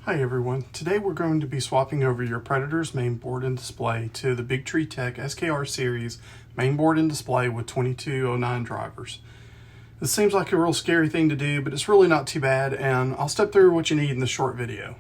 Hi everyone, today we're going to be swapping over your Predator's mainboard and display to the BTT SKR series mainboard and display with 2209 drivers. This seems like a real scary thing to do, but it's really not too bad, and I'll step through what you need in this short video.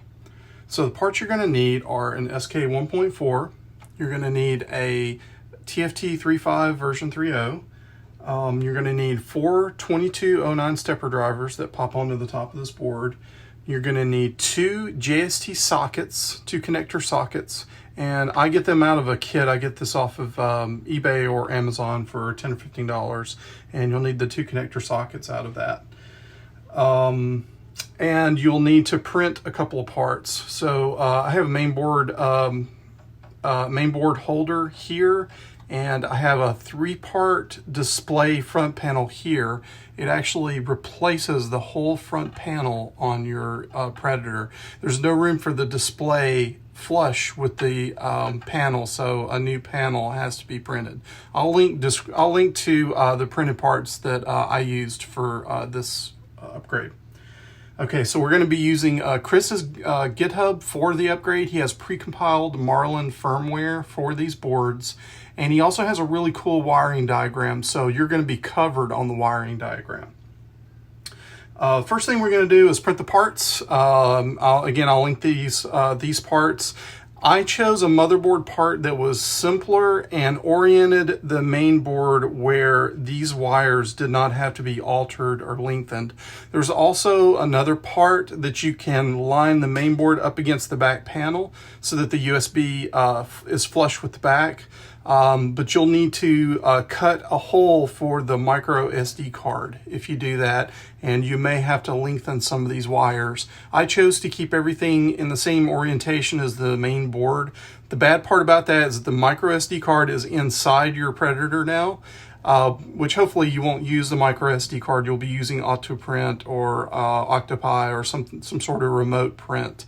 So the parts you're going to need are an SK 1.4, you're going to need a TFT 3.5 version 3.0, you're going to need 4 2209 stepper drivers that pop onto the top of this board. You're going to need 2 JST sockets, 2 connector sockets, and I get them out of a kit. I get this off of eBay or Amazon for $10 or $15, and you'll need the 2 connector sockets out of that. And you'll need to print a couple of parts. So I have a mainboard holder here, and I have a 3-part display front panel here. It actually replaces the whole front panel on your Predator. There's no room for the display flush with the panel, so a new panel has to be printed. I'll link to the printed parts that I used for this upgrade. Okay, so we're going to be using Chris's GitHub for the upgrade. He has pre-compiled Marlin firmware for these boards, and he also has a really cool wiring diagram, so you're going to be covered on the wiring diagram. First thing we're going to do is print the parts. I'll link these parts. I chose a motherboard part that was simpler and oriented the main board where these wires did not have to be altered or lengthened. There's also another part that you can line the main board up against the back panel so that the USB is flush with the back. But you'll need to cut a hole for the micro SD card if you do that, and you may have to lengthen some of these wires. I chose to keep everything in the same orientation as the main board. The bad part about that is that the micro SD card is inside your Predator now, which hopefully you won't use the micro SD card. You'll be using Octoprint or Octopi or some sort of remote print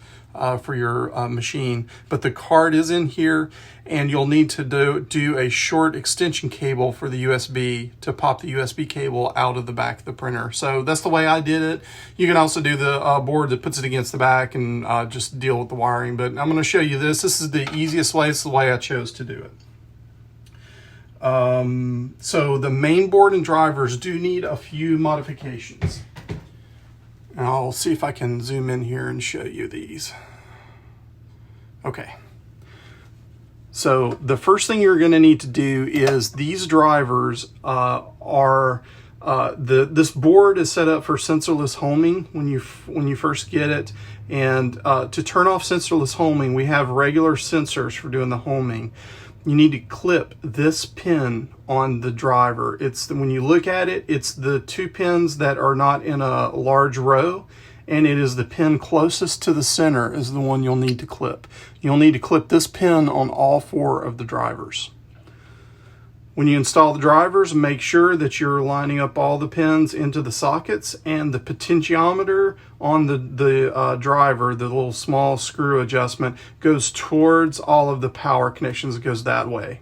for your machine, but the card is in here, and you'll need to do a short extension cable for the USB to pop the USB cable out of the back of the printer. So that's the way I did it. You can also do the board that puts it against the back and just deal with the wiring, but I'm going to show you this. This is the easiest way. It's the way I chose to do it. So the main board and drivers do need a few modifications. And I'll see if I can zoom in here and show you these. Okay. So the first thing you're going to need to do is these drivers this board is set up for sensorless homing when you first get it, and to turn off sensorless homing, we have regular sensors for doing the homing. You need to clip this pin on the driver. When you look at it, it's the 2 pins that are not in a large row, and it is the pin closest to the center is the one you'll need to clip. You'll need to clip this pin on all 4 of the drivers. When you install the drivers, make sure that you're lining up all the pins into the sockets, and the potentiometer on the driver, the little small screw adjustment, goes towards all of the power connections. It goes that way.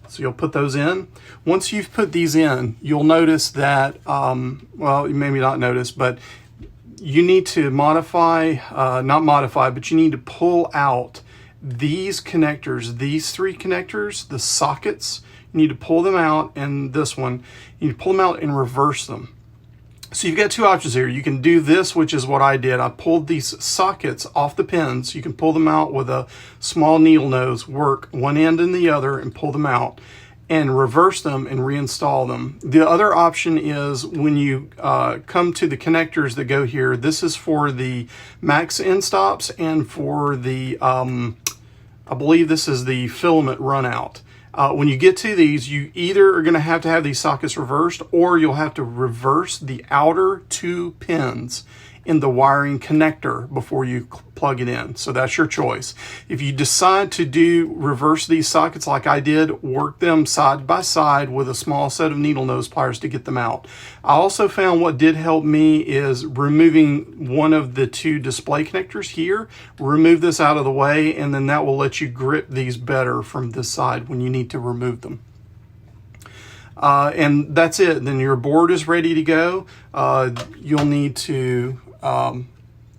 So you'll put those in. Once you've put these in, you'll notice that, well, maybe not notice, but you need to but you need to pull out these connectors, these 3 connectors, the sockets. You need to pull them out, and this one, you need to pull them out and reverse them. So you've got 2 options here. You can do this, which is what I did. I pulled these sockets off the pins. You can pull them out with a small needle nose, work one end and the other and pull them out, and reverse them and reinstall them. The other option is when you come to the connectors that go here, this is for the max end stops and for the, I believe this is the filament run out. When you get to these, you either are going to have these sockets reversed, or you'll have to reverse the outer 2 pins in the wiring connector before you plug it in. So that's your choice. If you decide to reverse these sockets like I did, work them side by side with a small set of needle nose pliers to get them out. I also found what did help me is removing one of the 2 display connectors here. Remove this out of the way, and then that will let you grip these better from this side when you need to remove them. And that's it. Then your board is ready to go. You'll need to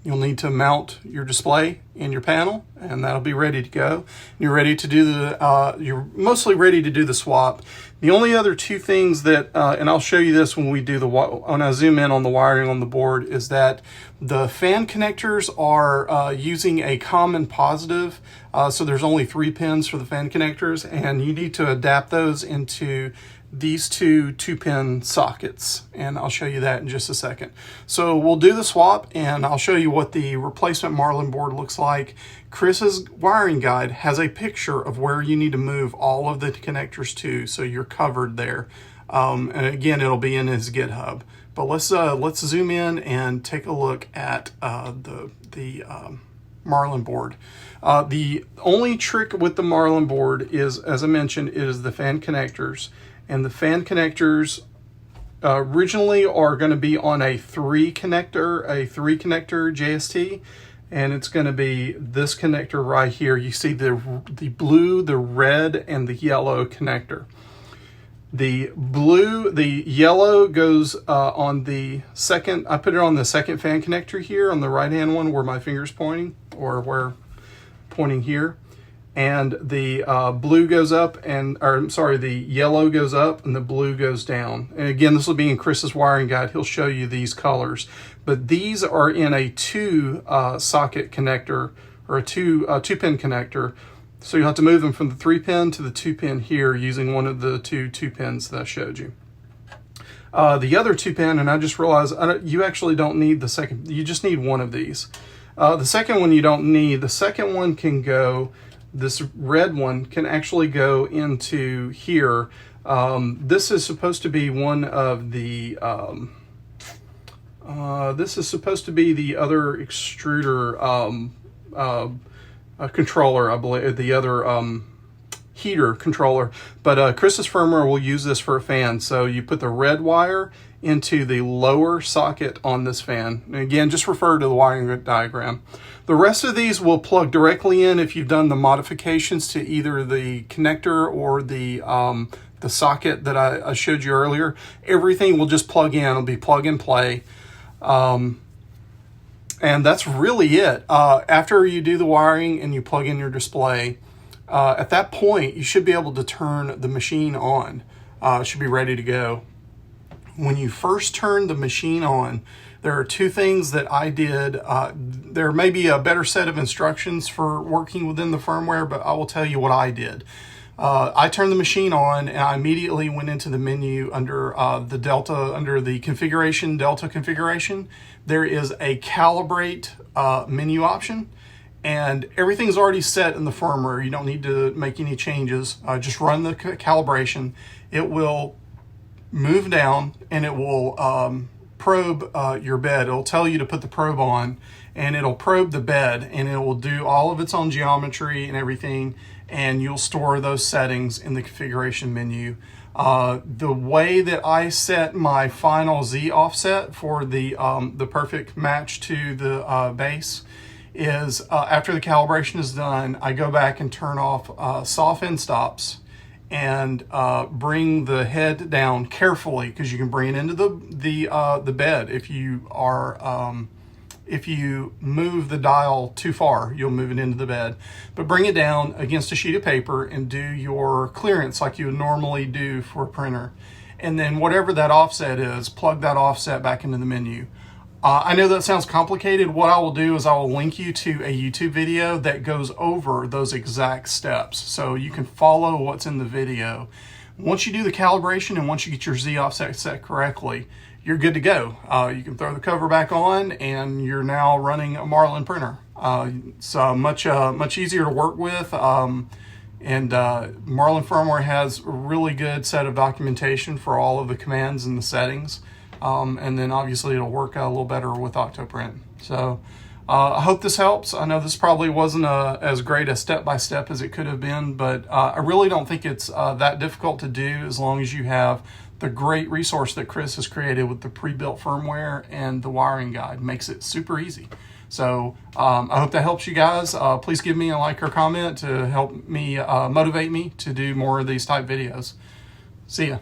You'll need to mount your display in your panel, and that'll be ready to go. You're ready to do the, you're mostly ready to do the swap. The only other two things that, and I'll show you this when we do when I zoom in on the wiring on the board, is that the fan connectors are using a common positive. So there's only 3 pins for the fan connectors, and you need to adapt those into these two 2-pin sockets, and I'll show you that in just a second. So we'll do the swap, and I'll show you what the replacement Marlin board looks like. Chris's wiring guide has a picture of where you need to move all of the connectors to, so you're covered there. And again, it'll be in his GitHub. But let's zoom in and take a look at the Marlin board. The only trick with the Marlin board is, as I mentioned, is the fan connectors. And the fan connectors originally are going to be on a 3-connector JST, and it's going to be this connector right here. You see the blue, the red, and the yellow connector. The yellow goes on the second. I put it on the second fan connector here on the right-hand one where my finger's pointing, or where pointing here. And the blue goes up, the yellow goes up and the blue goes down. And again, this will be in Chris's wiring guide. He'll show you these colors. But these are in a 2-socket connector, or a 2-pin connector. So you'll have to move them from the 3-pin to the 2-pin here using one of the 2 pins that I showed you. The other 2-pin, and I just realized you actually don't need the second. You just need one of these. The second one you don't need. The second one can go. This red one can actually go into here. This is supposed to be one of the, this is supposed to be the other extruder controller, I believe, the other heater controller. But Chris's firmware will use this for a fan. So you put the red wire into the lower socket on this fan. And again, just refer to the wiring diagram. The rest of these will plug directly in if you've done the modifications to either the connector or the socket that I showed you earlier. Everything will just plug in. It'll be plug and play. And that's really it. After you do the wiring and you plug in your display, at that point, you should be able to turn the machine on. It should be ready to go. When you first turn the machine on, there are 2 things that I did. There may be a better set of instructions for working within the firmware, but I will tell you what I did. I turned the machine on, and I immediately went into the menu under the configuration, Delta configuration. There is a calibrate menu option, and everything's already set in the firmware. You don't need to make any changes. Just run the calibration. It will move down, and it will probe your bed. It'll tell you to put the probe on, and it'll probe the bed, and it will do all of its own geometry and everything, and you'll store those settings in the configuration menu. The way that I set my final Z offset for the perfect match to the base is after the calibration is done, I go back and turn off soft end stops and bring the head down carefully, because you can bring it into the bed. If you move the dial too far, you'll move it into the bed. But bring it down against a sheet of paper and do your clearance like you would normally do for a printer. And then whatever that offset is, plug that offset back into the menu. I know that sounds complicated. What I will do is I will link you to a YouTube video that goes over those exact steps, so you can follow what's in the video. Once you do the calibration and once you get your Z offset set correctly, you're good to go. You can throw the cover back on, and you're now running a Marlin printer. It's much easier to work with. Marlin firmware has a really good set of documentation for all of the commands and the settings. And then obviously it'll work a little better with Octoprint. So I hope this helps. I know this probably wasn't as great a step-by-step as it could have been, but I really don't think it's that difficult to do as long as you have the great resource that Chris has created with the pre-built firmware and the wiring guide. Makes it super easy. So I hope that helps you guys. Please give me a like or comment to help me motivate me to do more of these type videos. See ya.